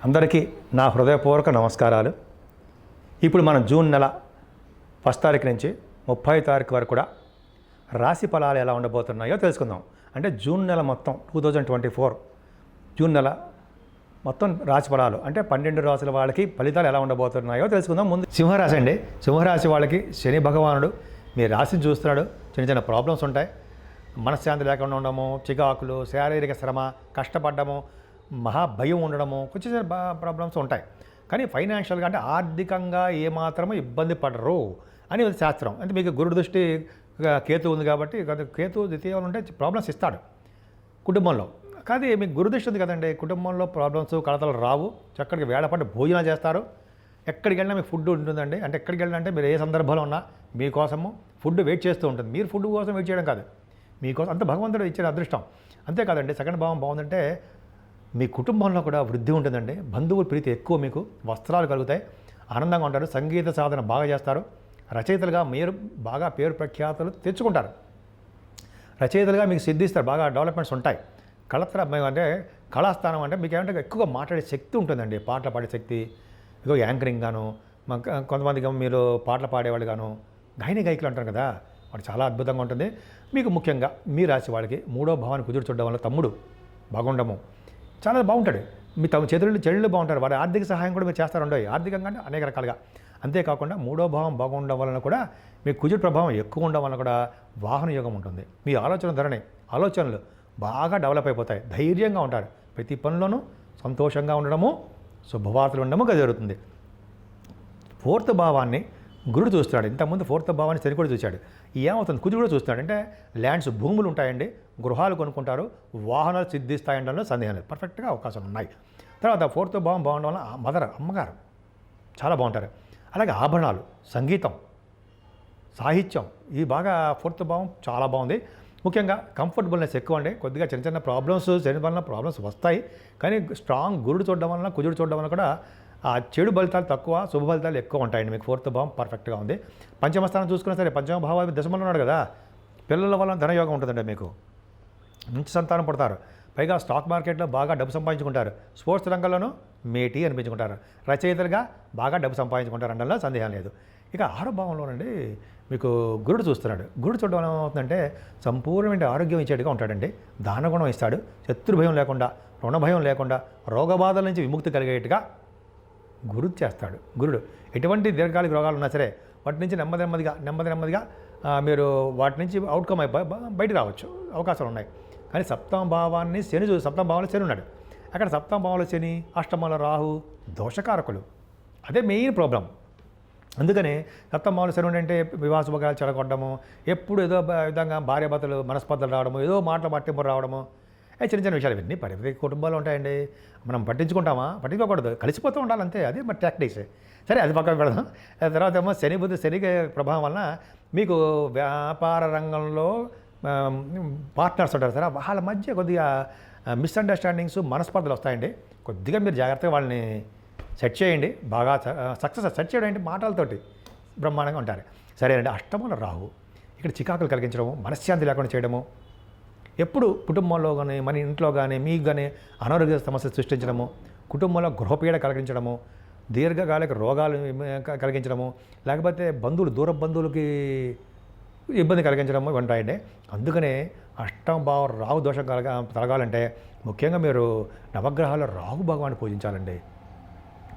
అందరికీ నా హృదయపూర్వక నమస్కారాలు. ఇప్పుడు మనం జూన్ నెల 1 తారీఖు నుంచి 30 తారీఖు వరకు కూడా రాశి ఫలాలు ఎలా ఉండబోతున్నాయో తెలుసుకుందాం. అంటే జూన్ నెల మొత్తం 2024 జూన్ నెల మొత్తం రాశి ఫలాలు అంటే 12 రాశుల వాళ్ళకి ఫలితాలు ఎలా ఉండబోతున్నాయో తెలుసుకుందాం. ముందు సింహరాశి అండి. సింహరాశి వాళ్ళకి శని భగవానుడు మీ రాశిని చూస్తున్నాడు. చిన్న చిన్న ప్రాబ్లమ్స్ ఉంటాయి. మనశ్శాంతి లేకుండా ఉండడము, చికాకులు, శారీరక శ్రమ, కష్టపడ్డము, మహా భయం ఉండడము, కొంచెం ప్రాబ్లమ్స్ ఉంటాయి. కానీ ఫైనాన్షియల్గా అంటే ఆర్థికంగా ఏమాత్రమూ ఇబ్బంది పడరు అని శాస్త్రం. అంటే మీకు గురుడు దృష్టి కేతు ఉంది కాబట్టి కేతు ద్వితీయంలో ఉంటే ప్రాబ్లమ్స్ ఇస్తాడు కుటుంబంలో. కానీ మీకు గురుదృష్టి ఉంది కదండి, కుటుంబంలో ప్రాబ్లమ్స్ కలతలు రావు. చక్కటికి వేళపడి భోజనాలు చేస్తారు. ఎక్కడికి వెళ్ళినా మీకు ఫుడ్ ఉంటుందండి. అంటే ఎక్కడికి వెళ్ళినా అంటే మీరు ఏ సందర్భంలో ఉన్నా మీకోసము ఫుడ్ వెయిట్ చేస్తూ ఉంటుంది. మీరు ఫుడ్ కోసం వెయిట్ చేయడం కాదు, మీకోసం అంత భగవంతుడు ఇచ్చిన అదృష్టం. అంతేకాదండి, సెకండ్ భావం బాగుందంటే మీ కుటుంబంలో కూడా వృద్ధి ఉంటుందండి. బంధువుల ప్రీతి ఎక్కువ, మీకు వస్త్రాలు కలుగుతాయి, ఆనందంగా ఉంటారు, సంగీత సాధన బాగా చేస్తారు, రచయితలుగా మీరు బాగా పేరు ప్రఖ్యాతులు తెచ్చుకుంటారు, రచయితలుగా మీకు సిద్ధిస్తారు, బాగా డెవలప్మెంట్స్ ఉంటాయి. అంటే కళాస్థానం అంటే మీకు ఏమంటే ఎక్కువగా మాట్లాడే శక్తి ఉంటుందండి. పాటలు పాడే శక్తి, ఇగో యాంకరింగ్ గాను, కొంతమందికి మీరు పాటలు పాడేవాళ్ళు గాను, గాయకులు అంటారు కదా, వాడు చాలా అద్భుతంగా ఉంటుంది. మీకు ముఖ్యంగా మీ రాశి వాళ్ళకి 3వ భావాన్ని కుదురు చూడడం వల్ల తమ్ముడు బాగుండము చాలా బాగుంటాడు. మీ చెల్లెళ్ళు బాగుంటారు. వారి ఆర్థిక సహాయం కూడా మీరు చేస్తారండి, ఆర్థికంగా అంటే అనేక రకాలుగా. అంతేకాకుండా 3వ భావం బాగుండడం వలన కూడా మీ కుజుడు ప్రభావం ఎక్కువ ఉండడం వలన కూడా వాహన యోగం ఉంటుంది. మీ ఆలోచనలు బాగా డెవలప్ అయిపోతాయి, ధైర్యంగా ఉంటారు, ప్రతి పనిలోనూ సంతోషంగా ఉండడము, శుభవార్తలు ఉండడము జరుగుతుంది. 4వ భావాన్ని గురుడు చూస్తాడు. ఇంతకుముందు 4వ భావాన్ని శని కూడా చూశాడు. ఏమవుతుంది, కుజుడు కూడా చూస్తాడు. అంటే ల్యాండ్స్, భూములు ఉంటాయండి, గృహాలు కొనుక్కుంటారు, వాహనాలు సిద్ధిస్తాయంలో సందేహం లేదు, పర్ఫెక్ట్గా అవకాశాలు ఉన్నాయి. తర్వాత 4వ భావం బాగుండడం వల్ల అమ్మగారు చాలా బాగుంటారు. అలాగే ఆభరణాలు, సంగీతం, సాహిత్యం, ఇవి బాగా 4వ భావం చాలా బాగుంది. ముఖ్యంగా కంఫర్టబుల్నెస్ ఎక్కువ అండి. కొద్దిగా చిన్న చిన్న ప్రాబ్లమ్స్, శని వలన ప్రాబ్లమ్స్ వస్తాయి. కానీ స్ట్రాంగ్ గురుడు చూడడం వలన, కుజుడు చూడడం వలన కూడా ఆ చెడు ఫలితాలు తక్కువ, శుభ ఫలితాలు ఎక్కువ ఉంటాయండి. మీకు 4వ భావం పర్ఫెక్ట్గా ఉంది. పంచమస్థానం చూసుకున్నా సరే, పంచమ భావం దశమంలో ఉన్నాడు కదా, పిల్లల వల్ల ధనయోగం ఉంటుందండి. మీకు మంచి సంతానం పడతారు, పైగా స్టాక్ మార్కెట్లో బాగా డబ్బు సంపాదించుకుంటారు, స్పోర్ట్స్ రంగంలోనూ మేటి అనిపించుకుంటారు, రచయితలుగా బాగా డబ్బు సంపాదించుకుంటారు అనడంలో సందేహం లేదు. ఇక 6వ భావంలోనండి మీకు గురుడు చూస్తున్నాడు. గురుడు చూడడం ఏమవుతుందంటే సంపూర్ణమైన ఆరోగ్యం ఇచ్చేట్టుగా ఉంటాడండి, దానగుణం ఇస్తాడు, శత్రుభయం లేకుండా, రుణభయం లేకుండా, రోగబాధల నుంచి విముక్తి కలిగేట్టుగా గురుడు చేస్తాడు. గురుడు ఎటువంటి దీర్ఘకాలిక రోగాలు ఉన్నా సరే వాటి నుంచి నెమ్మదిగా మీరు వాటి నుంచి అవుట్కమ్ అయిపోయి బయటకు రావచ్చు, అవకాశాలు ఉన్నాయి. కానీ సప్తమ భావంలో శని ఉన్నాడు. అక్కడ సప్తమ భావంలో శని, అష్టమంలో రాహు దోషకారకులు, అదే మెయిన్ ప్రాబ్లం. అందుకని సప్తమ భావంలో శని ఉండంటే వివాహ శుభకాలు చెడగొట్టడము, ఎప్పుడు ఏదో విధంగా భార్యాభర్తలు మనస్పర్ధలు రావడము, ఏదో మాటలు పట్టింపు రావడము, చిన్న చిన్న విషయాలు ఇవన్నీ ప్రతి కుటుంబాలు ఉంటాయండి. మనం పట్టించుకోకూడదు, కలిసిపోతూ ఉండాలి అంతే. అదే మరి టాక్టిక్స్. సరే, అది పక్కన పెడదాం. తర్వాత ఏమో శని ప్రభావం వలన మీకు వ్యాపార రంగంలో పార్ట్నర్స్ ఉంటారు సరే, వాళ్ళ మధ్య కొద్దిగా మిస్అండర్స్టాండింగ్స్, మనస్పర్ధలు వస్తాయండి. కొద్దిగా మీరు జాగ్రత్తగా వాళ్ళని సెట్ చేయండి. బాగా సెట్ చేయడం అంటే మాటలతోటి బ్రహ్మాండంగా ఉంటారు. సరే అండి. అష్టమంలో రాహు ఇక్కడ చికాకులు కలిగించడము, మనశ్శాంతి లేకుండా చేయడము, ఎప్పుడు కుటుంబంలో కానీ మన ఇంట్లో కానీ మీకు కానీ అనారోగ్య సమస్యలు సృష్టించడము, కుటుంబంలో గృహపీడ కలిగించడము, దీర్ఘకాలిక రోగాలు కలిగించడము, లేకపోతే దూర బంధువులకి ఇబ్బంది కలిగించడము ఉంటాయండి. అందుకనే అష్టమ భావం రాహు దోషం తొలగాలంటే ముఖ్యంగా మీరు నవగ్రహాల రాహు భగవాన్ని పూజించాలండి,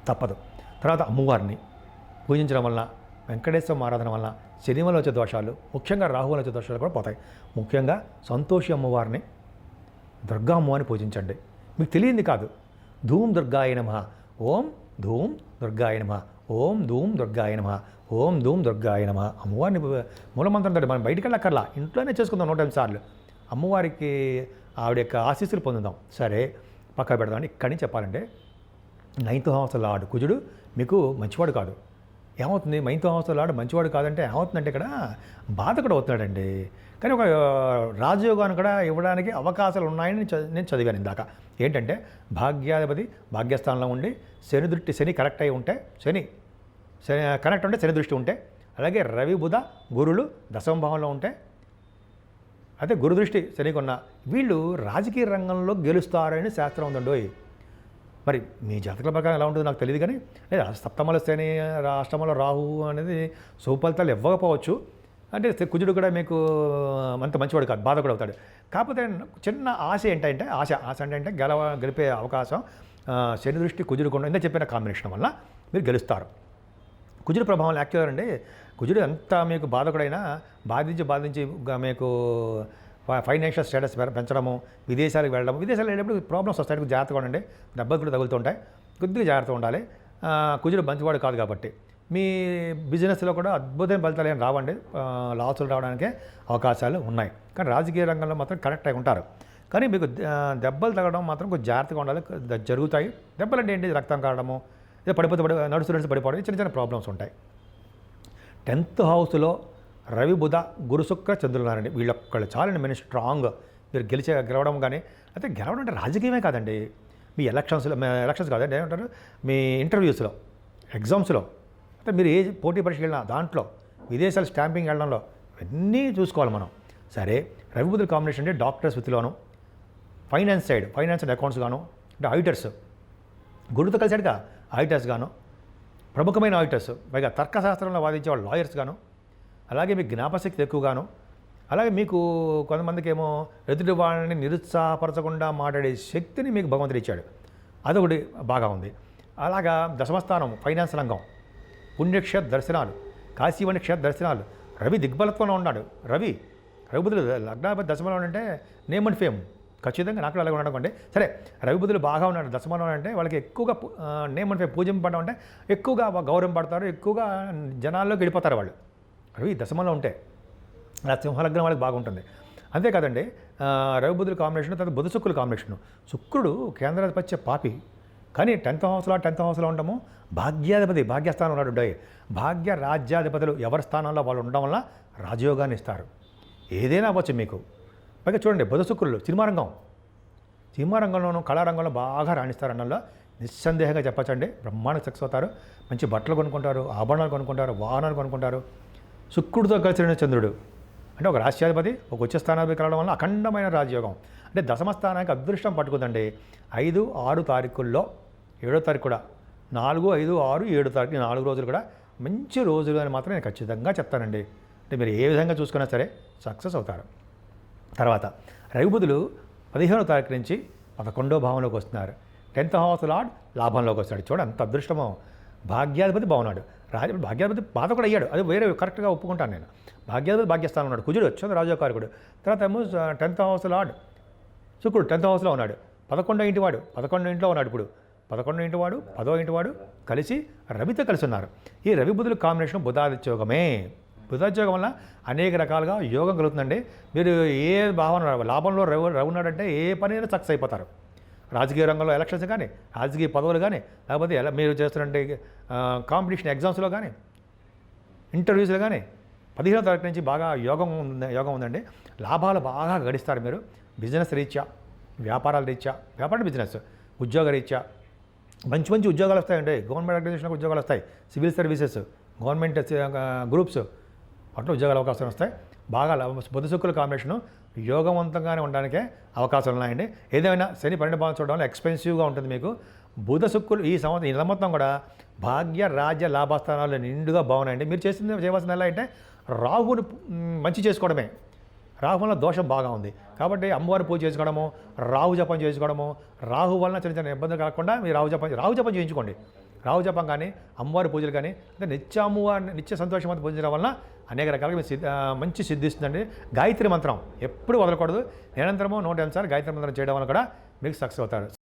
తప్పదు. తర్వాత అమ్మవారిని పూజించడం వలన, వెంకటేశ్వర ఆరాధన వలన శని వల్ల వచ్చే దోషాలు, ముఖ్యంగా రాహు వల్ల వచ్చే దోషాలు కూడా పోతాయి. ముఖ్యంగా సంతోషి అమ్మవారిని, దుర్గా అమ్మవారిని పూజించండి. మీకు తెలియంది కాదు. ధూమ్ దుర్గాయ నమః, ఓం ధూమ్ దుర్గాయ నమః, ఓం ధూమ్ దుర్గాయ నమః, ఓం ధూమ్ దుర్గాయ నమః. అమ్మవారిని మూలమంత్రంతో మనం బయటికి వెళ్ళక్కర్లా, ఇంట్లోనే చేసుకుందాం 108 సార్లు. అమ్మవారికి ఆవిడ యొక్క ఆశీస్సులు పొందుదాం. సరే, పక్క పెడదాం. ఇక్కడి నుంచి చెప్పాలంటే 9th హౌస్ లార్డ్ కుజుడు మీకు మంచివాడు కాదు. ఏమవుతుంది, 9th హౌస్ లార్డ్ మంచివాడు కాదంటే ఏమవుతుందంటే ఇక్కడ బాధకుడు అవుతున్నాడండి. కానీ ఒక రాజయోగాన్ని కూడా ఇవ్వడానికి అవకాశాలు ఉన్నాయని నేను చదివాను ఇందాక. ఏంటంటే భాగ్యాధిపతి భాగ్యస్థానంలో ఉండి శని కరెక్ట్ అయి ఉంటే, శని కనెక్ట్ ఉంటే, శని దృష్టి ఉంటే, అలాగే రవి బుధ గురులు దశమ భావంలో ఉంటే, అయితే గురుదృష్టి శనికి ఉన్న వీళ్ళు రాజకీయ రంగంలో గెలుస్తారని శాస్త్రం ఉందండోయ్. మరి మీ జాతకాల ప్రకారం ఎలా ఉంటుందో నాకు తెలియదు కానీ లేదా సప్తమలో శని అష్టమంలో రాహు అనేది సుఫలితాలు ఇవ్వకపోవచ్చు. అంటే కుజుడు కూడా మీకు అంత మంచివాడు కాదు, బాధ కూడా అవుతాడు. కాకపోతే చిన్న ఆశ ఏంటంటే ఆశ అంటే గెలిపే అవకాశం శని దృష్టి కుజుడు కొండ ఇంత చెప్పిన కాంబినేషన్ వల్ల మీరు గెలుస్తారు. కుజుడు ప్రభావం యాక్చువల్గా అండి, కుజుడు ఎంత మీకు బాధకుడైనా బాధించి మీకు ఫైనాన్షియల్ స్టేటస్ పెంచడము, విదేశాలకు వెళ్ళడం, విదేశాలు వెళ్ళేటప్పుడు ప్రాబ్లమ్స్ వస్తాయి, జాగ్రత్తగా ఉండండి, దెబ్బలు కూడా తగులుతుంటాయి, కొద్దిగా జాగ్రత్తగా ఉండాలి. కుజుడు మంచివాడు కాదు కాబట్టి మీ బిజినెస్లో కూడా అద్భుతమైన ఫలితాలు ఏం రావండి, లాసులు రావడానికే అవకాశాలు ఉన్నాయి. కానీ రాజకీయ రంగంలో మాత్రం కరెక్ట్ అయి ఉంటారు. కానీ మీకు దెబ్బలు తగలడం మాత్రం కొంచెం జాగ్రత్తగా ఉండాలి, జరుగుతాయి. దెబ్బలు అంటే ఏంటి, రక్తం కారడము, ఏదో నడుస్తూ పడిపోవడం, చిన్న చిన్న ప్రాబ్లమ్స్ ఉంటాయి. 10th హౌస్లో రవి బుధ గురు శుక్ర చంద్రులు ఉన్నారండి. వీళ్ళొక్కళ్ళు చాలండి మెయిన్ స్ట్రాంగ్ మీరు గెలవడం. కానీ అయితే గెలవడం అంటే రాజకీయమే కాదండి, మీ ఎలక్షన్స్ కాదండి, ఏమంటారు మీ ఇంటర్వ్యూస్లో, ఎగ్జామ్స్లో, అంటే మీరు ఏ పోటీ పరీక్షలు వెళ్ళినా దాంట్లో, విదేశాలు స్టాంపింగ్ వెళ్ళడంలో ఇవన్నీ చూసుకోవాలి మనం. సరే, రవి బుధుల కాంబినేషన్ అంటే డాక్టర్స్ వృత్తిలోను, ఫైనాన్స్ అండ్ అకౌంట్స్ గాను, అంటే ఆడిటర్స్, గురుతో కలిసాడుగా ఆడిటర్స్ గాను, ప్రముఖమైన ఆడిటర్స్, పైగా తర్కశాస్త్రంలో వాదించే వాళ్ళు లాయర్స్ గాను, అలాగే మీకు జ్ఞాపశక్తి ఎక్కువగాను, అలాగే మీకు కొంతమందికి ఏమో ఎదుటి వాళ్ళని నిరుత్సాహపరచకుండా మాట్లాడే శక్తిని మీకు భగవంతుడు ఇచ్చాడు, అదొకటి బాగా ఉంది. అలాగా దశమస్థానం ఫైనాన్స్ రంగం, పుణ్యక్షేత్ర దర్శనాలు, కాశీవని క్షేత్ర దర్శనాలు, రవి దిగ్బలత్వంలో ఉన్నాడు. రవి బుధులు లగ్నాధిపతి దశమంలో అంటే నేమ్ అండ్ ఫేమ్, ఖచ్చితంగా నాకు అలాగే ఉండడం. సరే, రవి బుధులు బాగా ఉన్నాడు దశమంలో అంటే వాళ్ళకి ఎక్కువగా నేమ్ అండ్ ఫేమ్ పూజింపడం అంటే ఎక్కువగా గౌరవం పడతారు, ఎక్కువగా జనాల్లోకి వెళ్ళిపోతారు వాళ్ళు రవి దశమంలో ఉంటే. అలా సింహలగ్నం వాళ్ళకి బాగుంటుంది. అంతేకాదండి, రవి బుధుల కాంబినేషన్, తర్వాత బుధ శుక్రుల కాంబినేషను. శుక్రుడు కేంద్రాధిపత్య పాపి, కానీ 10th హౌస్లో ఉండము, భాగ్యస్థానం ఉన్నాడు. భాగ్య రాజ్యాధిపతులు ఎవరి స్థానంలో వాళ్ళు ఉండడం వల్ల రాజయోగాన్ని ఇస్తారు. ఏదైనా అవ్వచ్చు మీకు. పైగా చూడండి, బుధ శుక్రులు సినిమా రంగంలోనూ కళారంగంలో బాగా రాణిస్తారు అన్నల్లో నిస్సందేహంగా చెప్పచ్చండి. బ్రహ్మాండ సక్సెస్ అవుతారు, మంచి బట్టలు కొనుక్కుంటారు, ఆభరణాలు కొనుక్కుంటారు, వాహనాలు కొనుక్కుంటారు. శుక్రుడితో కలిసిన చంద్రుడు అంటే ఒక రాష్ట్రాధిపతి ఒక ఉచ్చ స్థానాధిపతి కలవడం వల్ల అఖండమైన రాజయోగం. అంటే దశమ స్థానానికి అదృష్టం పట్టుకుందండి. 5, 6 తారీఖుల్లో, 7వ తారీఖు కూడా, 4, 5, 6, 7 తారీఖు 4 రోజులు కూడా మంచి రోజులు అని మాత్రం నేను ఖచ్చితంగా చెప్తానండి. అంటే మీరు ఏ విధంగా చూసుకున్నా సరే సక్సెస్ అవుతారు. తర్వాత రవి బుధులు 15వ తారీఖు నుంచి 11వ భావంలోకి వస్తున్నారు. 10th హౌస్ లార్డ్ లాభంలోకి వస్తాడు. చూడండి అంత అదృష్టమో. భాగ్యాధిపతి బాగున్నాడు, భాగ్యాధిపతి బాధ కూడా అయ్యాడు, అది వేరే కరెక్ట్గా ఒప్పుకుంటాను నేను. భాగ్యాధిపతి భాగ్యస్థానం ఉన్నాడు, కుజుడు వచ్చాడు రాజోకారకుడు. తర్వాత ఏమో 10th హౌస్ లార్డ్ శుక్రుడు 10th హౌస్లో ఉన్నాడు, 11వ ఇంటి వాడు 11వ ఇంట్లో ఉన్నాడు. ఇప్పుడు 11వ ఇంటి వాడు 10వ ఇంటి వాడు కలిసి రవితో కలిసి ఉన్నారు. ఈ రవి బుధుల కాంబినేషన్ బుధాదిత్యోగమే. బుధాదిత్యోగం వల్ల అనేక రకాలుగా యోగం కలుగుతుందండి. మీరు ఏ భావన లాభంలో రవి ఉన్నాడంటే ఏ పని అయినా సక్సెస్ అయిపోతారు. రాజకీయ రంగంలో ఎలక్షన్స్ కానీ, రాజకీయ పదవులు కానీ, లేకపోతే మీరు చేస్తున్నట్టే కాంపిటీషన్ ఎగ్జామ్స్లో కానీ, ఇంటర్వ్యూస్లో కానీ 15వ తారీఖు నుంచి బాగా యోగం ఉందండి. లాభాలు బాగా గడిస్తారు మీరు. బిజినెస్ రీత్యా, వ్యాపారాల రీత్యా, బిజినెస్, ఉద్యోగ రీత్యా మంచి ఉద్యోగాలు వస్తాయండి. గవర్నమెంట్ ఆర్గనైజేషన్లకు ఉద్యోగాలు వస్తాయి, సివిల్ సర్వీసెస్, గవర్నమెంట్ గ్రూప్స్ అట్లా ఉద్యోగాల అవకాశాలు వస్తాయి. బాగా బుధ శుక్రుల కాంబినేషను యోగవంతంగానే ఉండడానికే అవకాశాలు ఉన్నాయండి. ఏదైనా శని 12 భావం చూడడం వల్ల ఎక్స్పెన్సివ్గా ఉంటుంది మీకు. బుధ శుక్రులు ఈ నెల మొత్తం కూడా భాగ్య రాజ్య లాభస్థానాలు నిండుగా బాగున్నాయండి. మీరు చేయవలసిన ఎలా అంటే రాహుని మంచి చేసుకోవడమే. రాహు వల్ల దోషం బాగా ఉంది కాబట్టి అమ్మవారి పూజ చేసుకోవడము, రాహు జపం చేసుకోవడము, రాహు వలన చిన్న ఇబ్బందులు కాకుండా మీరు రాహు జపం చేయించుకోండి. రాహు జపం కానీ, అమ్మవారి పూజలు కానీ, అంటే నిత్య సంతోషవంత పూజించడం వలన అనేక రకాలుగా మంచి సిద్ధిస్తుందండి. గాయత్రి మంత్రం ఎప్పుడు వదలకూడదు. నిరంతరము 108 సార్లు గాయత్రి మంత్రం చేయడం వల్ల కూడా మీకు సక్సెస్ అవుతారు.